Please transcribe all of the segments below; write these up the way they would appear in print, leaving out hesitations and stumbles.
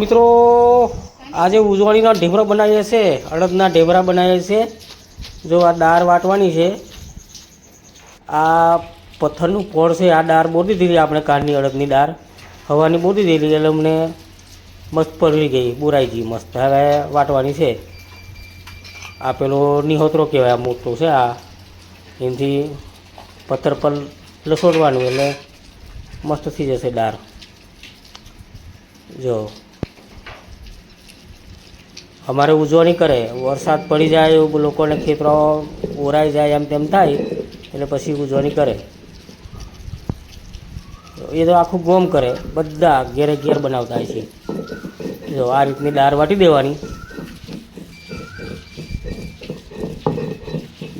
મિત્રો આજે ઉજવણીના ઢેબરા બનાવીએ છે, અડદના ઢેબરા બનાવીએ છે। જો આ દાળ વાટવાની છે, આ પથ્થરનું ફોડ છે, આ દાળ બોલી દીધી આપણે કાળની અડદની દાળ હવાની બોલી દીધી એટલે અમને મસ્ત પલળી ગઈ, બુરાઈ ગઈ મસ્ત। હવે વાટવાની છે। આ પેલો નિહોતરો કહેવાય, આ મોટો છે, આ એનાથી પથ્થર પર લસોડવાનું એટલે મસ્ત થઈ જશે દાળ। જો અમારે ઉજવણી કરે, વરસાદ પડી જાય એવું લોકોને ખેતરો ઓરાઈ જાય એમ તેમ થાય એટલે પછી ઉજવણી કરે। એ તો આખું ગોમ કરે, બધા ઘેરે ઘેર બનાવતા હોય છે। જો આ રીતની દાળ વાટી દેવાની,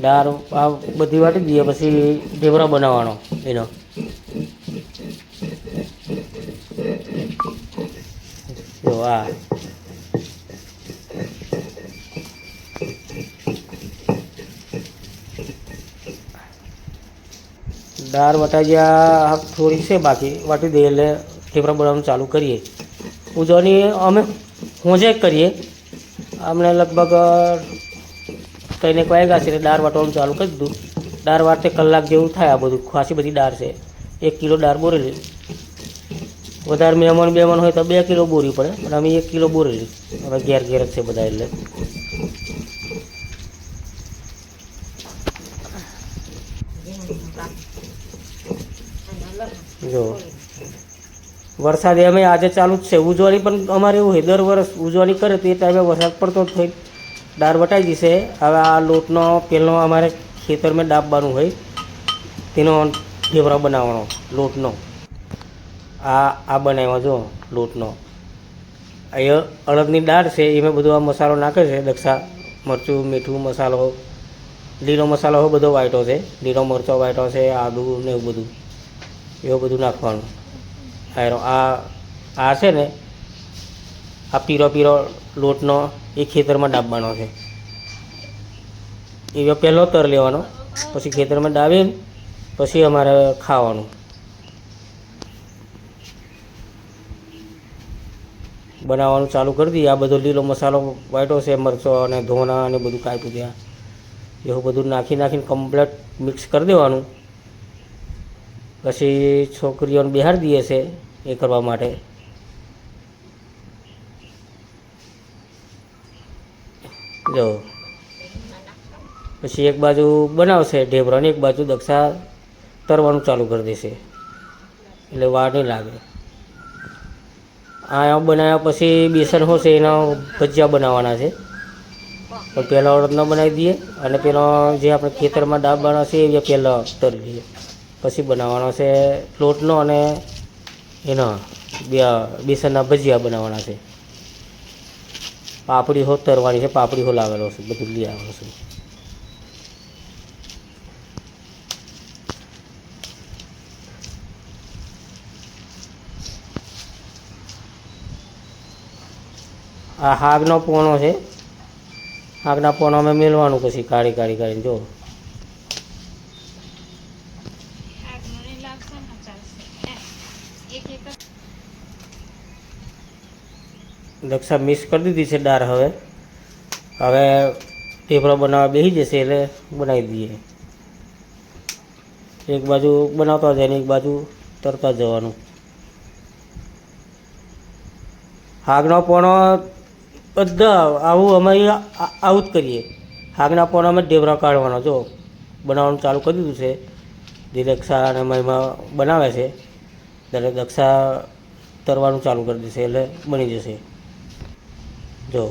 દાળ આ બધી વાટી દઈએ પછી ઢેબરા બનાવવાનો એનો। જો આ દાળ વટાઈ ગયા, થોડી છે બાકી વાટી દઈએ એટલે ઢેબરા બનાવવાનું ચાલુ કરીએ। ઉજવણી અમે હોજે કરીએ, અમને લગભગ 3 વાગ્યા છે એટલે દાળ વાટવાનું ચાલુ કરી દીધું। દાળ વાટતે કલાક જેવું થાય। આ બધું ખાસી બધી દાળ છે, 1 કિલો દાળ બોરેલી। વધારે મહેમાન હોય તો 2 કિલો બોરવી પડે, પણ અમે 1 કિલો બોરેલી। હવે ઘેર ઘેર જ છે બધા એટલે જો વરસાદ એમ આજે ચાલુ જ છે। ઉજવણી પણ અમારે એવું હોય, દર વર્ષ ઉજવણી કરે તો એ ટાઈમે વરસાદ પડતો જ થઈ દાળ વટાઈ જશે। હવે આ લોટનો પહેલો અમારે ખેતરમાં ડાબવાનું હોય, તેનો ઢેબરા બનાવવાનો લોટનો। આ બનાવ્યો જો લોટનો, અહીંયા અડદની દાળ છે, એમાં બધો આ મસાલો નાખે છે, દક્ષા મરચું, મીઠું, મસાલો, લીલો મસાલો બધો વાટ્યો છે, લીલો મરચો વાટ્યો છે, આદુ ને એવું બધું, એવું બધું નાખવાનું। આ છે ને આ પીરો પીરો લોટનો એ ખેતરમાં ડાબવાનો છે, એ પહેલો તર લેવાનો, પછી ખેતરમાં ડાબીને પછી અમારે ખાવાનું। બનાવવાનું ચાલુ કરી દઈએ। આ બધો લીલો મસાલો વાટ્યો છે, મરચો અને ધોના અને બધું કાપ્યું ત્યાં, એવું બધું નાખીને કમ્પ્લેટ મિક્સ કરી દેવાનું। પછી છોકરીઓને બિહાડી દઈએ છે એ કરવા માટે। જો પછી એક બાજુ બનાવશે ઢેબરાને, એક બાજુ દક્ષા તરવાનું ચાલુ કરી દેશે, એટલે વાર નહીં લાગે। આ બનાવ્યા પછી બેસન હોશે એના ભજીયા બનાવવાના છે, પણ પહેલાં અડદનો બનાવી દઈએ અને પેલો જે આપણે ખેતરમાં ડાબવાનો છે એ પહેલાં તરી દઈએ, પછી બનાવવાનો છે લોટનો અને એનો બેસનના ભજીયા બનાવવાના છે। પાપડી હો તરવાની છે, પાપડી હો લાવેલો છે, બધું લઈ આવેલો છે। આ હાગનો પોણો છે, હાગના પોણો અમે મેળવાનું પછી કાઢી કાઢીને જો દક્ષા મિક્સ કરી દીધી છે દાળ। હવે ઢેબરા બનાવવા બેસી જશે એટલે બનાવી દઈએ। એક બાજુ બનાવતા જાય ને એક બાજુ તરતા જવાનું। હાગનો પોણો બધા આવું અમે આવું જ કરીએ। હાગના પોણામાં ઢેબરા કાઢવાનો, જો બનાવવાનું ચાલુ કરી દીધું છે। જે દક્ષા અને મહિમા બનાવે છે ત્યારે દક્ષા તરવાનું ચાલુ કરી દેશે એટલે બની જશે। જો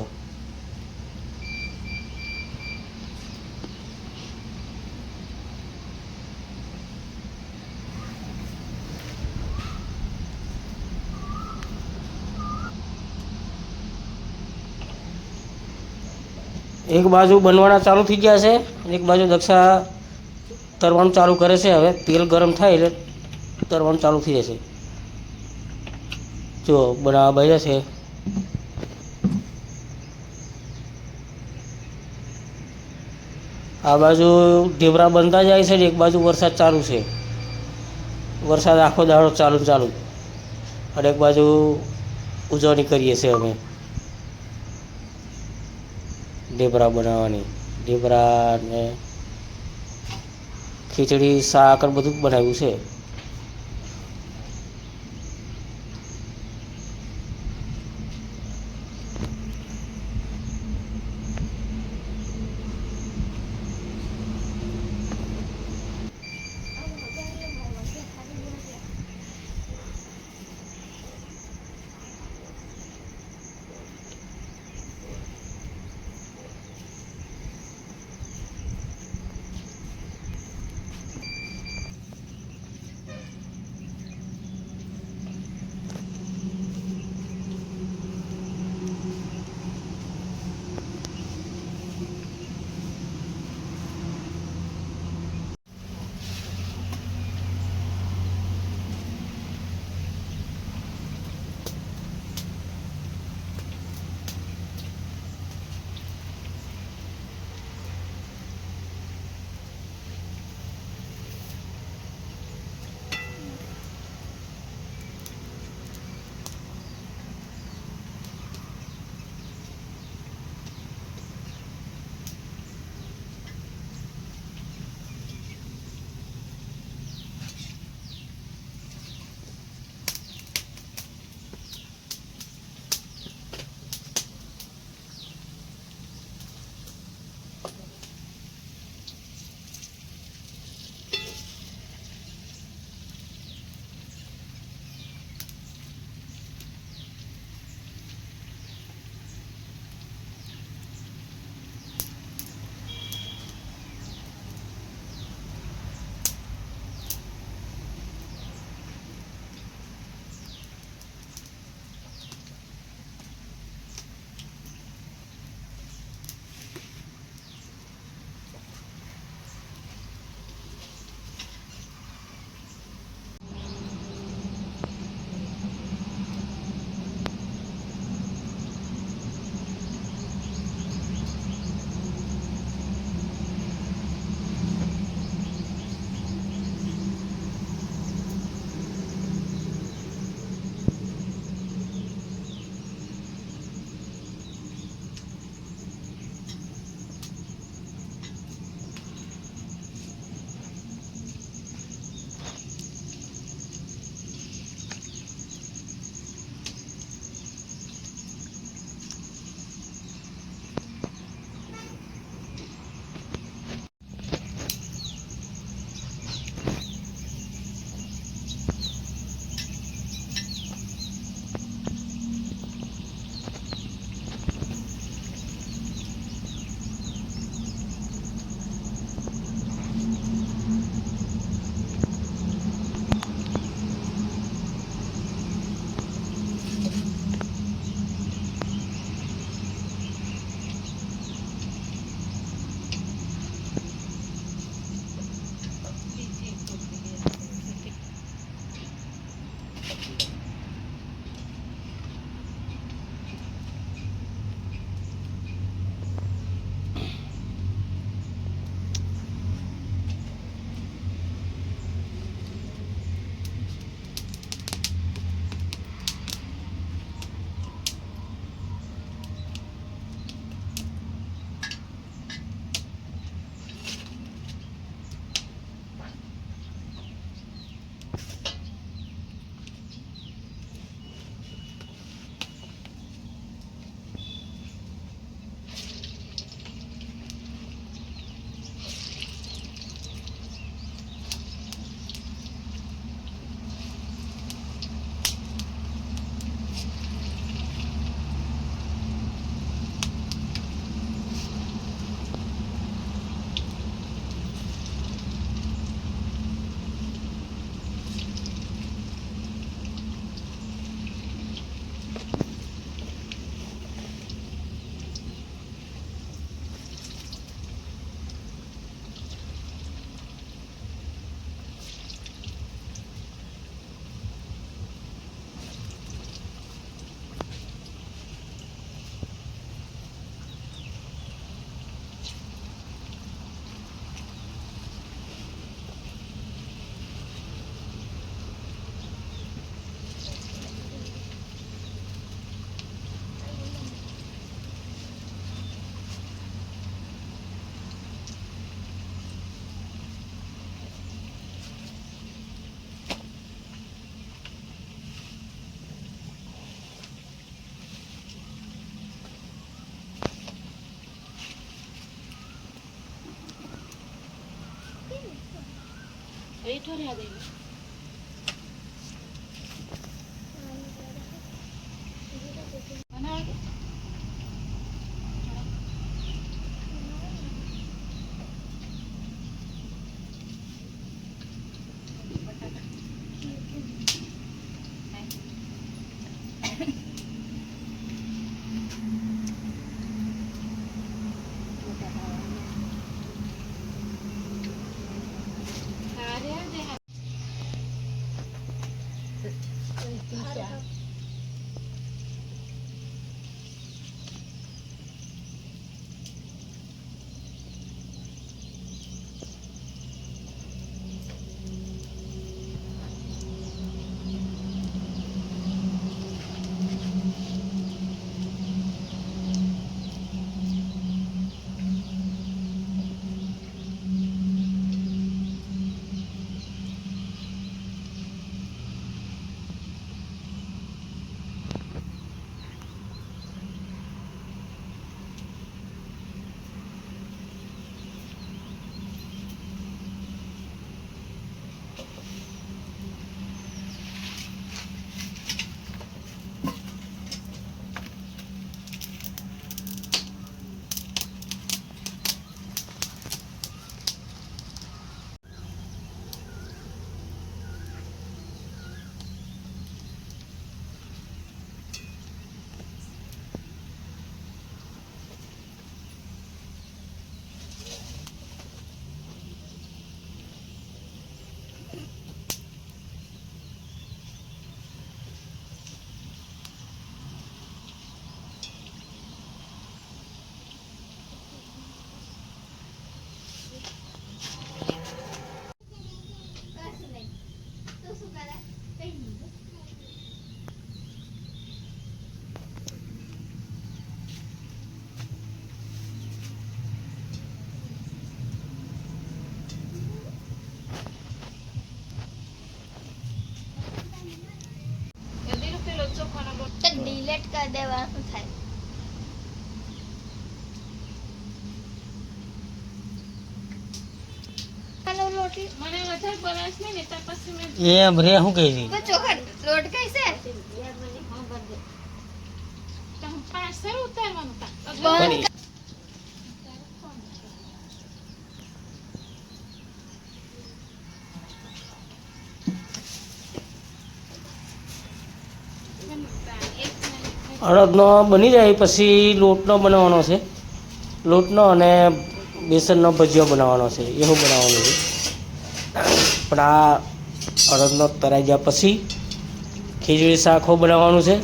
એક બાજુ બનવાના ચાલુ થઈ ગયા છે, એક બાજુ દક્ષા તરવાનું ચાલુ કરે છે। હવે તેલ ગરમ થાય એટલે તરવાનું ચાલુ થઈ જશે। જો બનાવવા બેસ્યા છે। આ બાજુ ઢેબરા બનતા જાય છે ને એક બાજુ વરસાદ ચાલુ છે, વરસાદ આખો દાડો ચાલુ અને એક બાજુ ઉજવણી કરીએ છીએ અમે ઢેબરા બનાવવાની. ઢેબરા ને ખીચડી શાક અને બધું જ બનાવ્યું છે. ડિલીટ કરી દેવાનું થાય. એમ રે શું કહે છે ચોખા લોટ કઈ છે અડદનો બની જાય પછી લોટનો બનાવવાનો છે, લોટનો અને બેસનનો ભજીયો બનાવવાનો છે, એવું બનાવવાનું છે. પણ આ અડદનો તરાઈ ગયા પછી ખીચડી શાકો બનાવવાનું છે.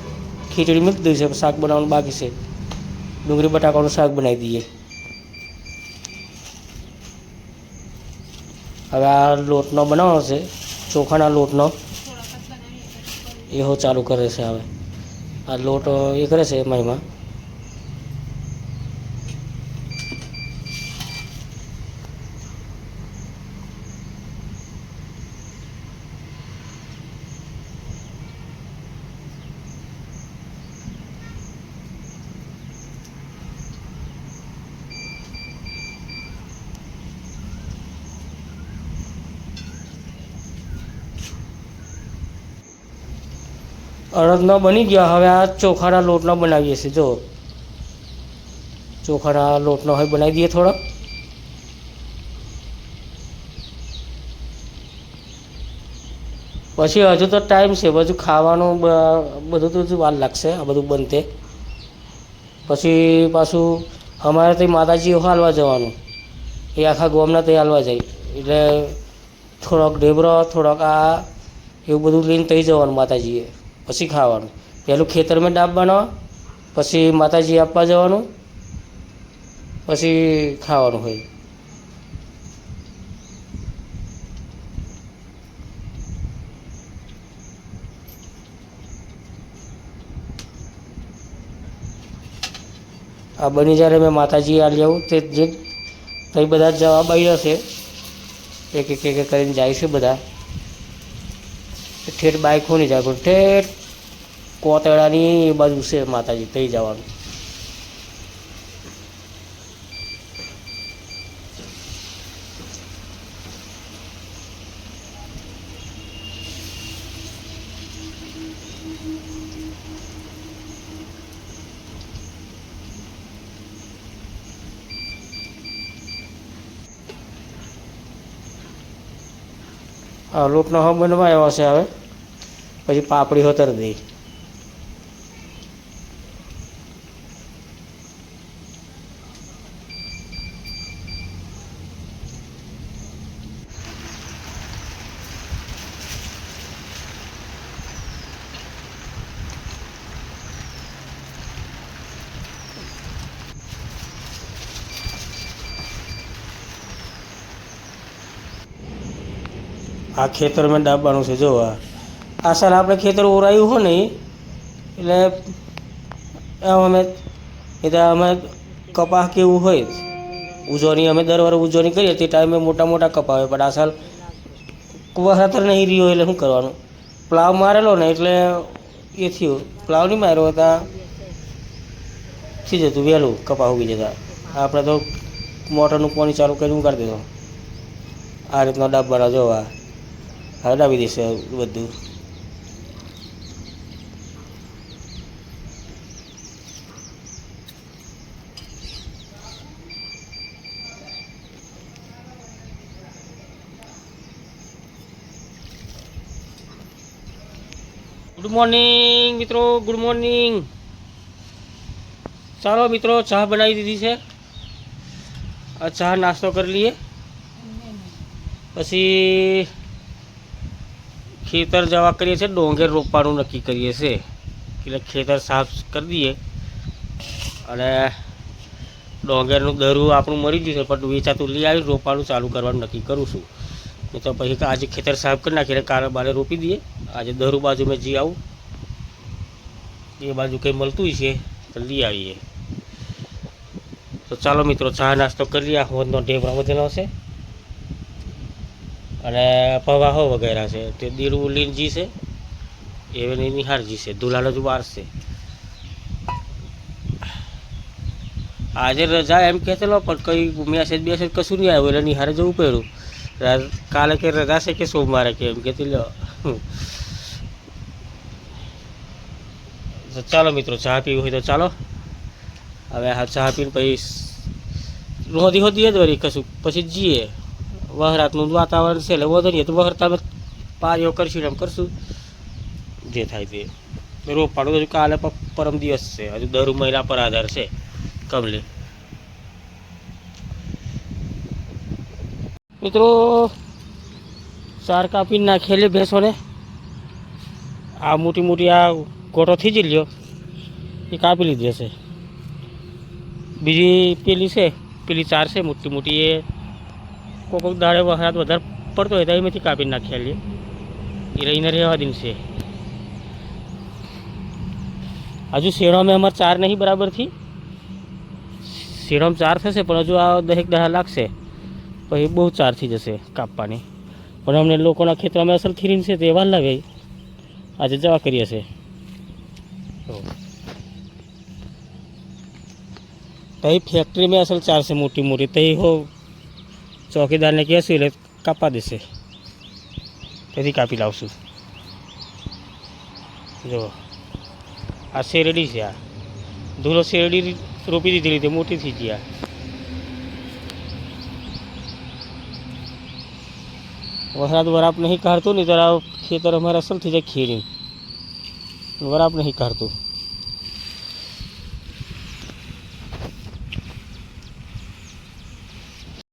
ખીચડી મૂકી દીધી છે, શાક બનાવવાનું બાકી છે. ડુંગળી બટાકાનું શાક બનાવી દઈએ. હવે આ લોટનો બનાવવાનો છે, ચોખાના લોટનો એવો ચાલુ કરે છે. હવે આ લોટ એ કરે છે એમાં અડદનો બની ગયા. હવે આ ચોખાના લોટનો બનાવીએ છીએ. જો ચોખાના લોટનો હવે બનાવી દઈએ થોડો. પછી હજુ તો ટાઈમ છે, બધું ખાવાનું બધું તો વાર લાગશે આ બધું બનતે. પછી પાછું અમારે ત્યાં માતાજી હાલવા જવાનું, એ આખા ગામના ત્યાં હાલવા જાય, એટલે થોડોક ઢેબરો થોડોક આ એવું બધું લઈને થઈ જવાનું માતાજીએ. પછી ખાવાનું. પહેલું ખેતરમાં ડાબવાનો, પછી માતાજી આપવા જવાનું, પછી ખાવાનું હોય. આ બની જ્યારે મેં માતાજી આ લેવું તે જે કંઈ બધા જવાબ આવી જશે, એક એક એક કરીને જાય છે બધા. ઠેઠ બાઇક નહીં જાય, પણ ઠેઠ કોતેડાની એ બાજુ છે માતાજી, થઈ જવાનું. આ લોટનો હવે બનવા આવ્યો છે. હવે પછી પાપડી હોતર દઈ. આ ખેતરમાં ડાબવાનું છે. જો આ સાલ આપણે ખેતર ઓરાયું હોય ને એટલે અમે અમે કપાસ કેવું હોય ઉજવણી અમે દર વર્ષે ઉજવણી કરીએ તે ટાઈમે મોટા મોટા કપા હોય, પણ આ સાલ વરસાદ નહીં રહ્યો એટલે શું કરવાનું? પ્લાવ મારેલો ને એટલે એ થયું. પ્લાવ નહીં માર્યો હતા થઈ જતું વહેલું કપા ઉગી જતા. આપણે તો મોટરનું પાણી ચાલુ કરીને ઉગાડી દીધો. આ રીતના ડાબવાના જોવા હડાવી દેશે બધું. ગુડ મોર્નિંગ મિત્રો, ગુડ મોર્નિંગ. ચાલો મિત્રો, ચા બનાવી દીધી છે. આ ચા નાસ્તો કરી લઈએ, પછી ખેતર જવા કરીએ છીએ. ડોંગર રોપવાનું નક્કી કરીએ છીએ એટલે ખેતર સાફ કરી દઈએ. અને ડોંગરનું દરું આપણું મરી ગયું છે, પણ વેચાતું લઈ આવી રોપવાનું ચાલુ કરવાનું નક્કી કરું છું. નહીં તો પછી આજે ખેતર સાફ કરી નાખીએ, કાલે બારે રોપી દઈએ. આજે દરું બાજુ મેં જી આવું, એ બાજુ કંઈ મળતું છે તો લઈ આવીએ. તો ચાલો મિત્રો, ચા નાસ્તો કરી લઈએ. હોદનો ઢેબરો વધેલો છે અને પવાહો વગેરે છે. તે દીરું લીનજી છે, એની નિહારજી છે, દુલાનો જ વાર છે. આજે રજા એમ કહેતેલો, પણ કંઈ મેસેજ બેસેજ કશું નહીં આવ્યું એટલે નિહારે જવું પડ્યું. કાલે કે રજા છે કે સોમવારે કે એમ કહેતી લો. ચાલો મિત્રો, ચા પીવું હોય તો ચાલો. હવે હા ચા પીને પછી હોદી જ વળી કશું પછી જઈએ. વહરાતનું વાતાવરણ છે એટલે વધુ નહીં તો વહરતા પારીઓ કરશું એમ કરશું જે થાય તે. રોપાણું હજુ કાલે પરમ દિવસ છે, હજુ દર મહિના પર આધાર છે કમલે. મિત્રો, ચાર કાપી નાખેલી ભેંસોને. આ મોટી મોટી આ ગોટો થઈ જ લ્યો એ કાપી લીધી હશે. બીજી પેલી છે, પેલી ચાર છે મોટી મોટી, એ કોઈક દાડે વરસાદ વધારે પડતો હોય તો એમાંથી કાપી નાખેલી એ રહીને રહેવા દીન છે. હજુ શેણામાં અમારે ચાર નહીં બરાબરથી. શેણામાં ચાર થશે પણ હજુ આ 10 દાડા લાગશે, પછી બહુ ચાર થઈ જશે કાપવાની. પણ અમને લોકોના ખેતરમાં અસલ ખીરીને છે તે વાર લાગે. આજે જવા કરીએ છે. તઈ ફેક્ટરીમાં અસલ ચાર છે મોટી મોટી, તઈ હો ચોકીદારને કહેશું એટલે કાપવા દેશે, તેથી કાપી લાવશું. જો આ શેરડી છે, આ ધૂલો શેરડી રોપી દીધી રીતે મોટી થઈ ગઈ. વરસાદ વરાપ નહીં કાઢતું નહીં તો ખેતર અમારે અસલ થઈ જાય ખીરી. વરાપ નહીં કાઢતું.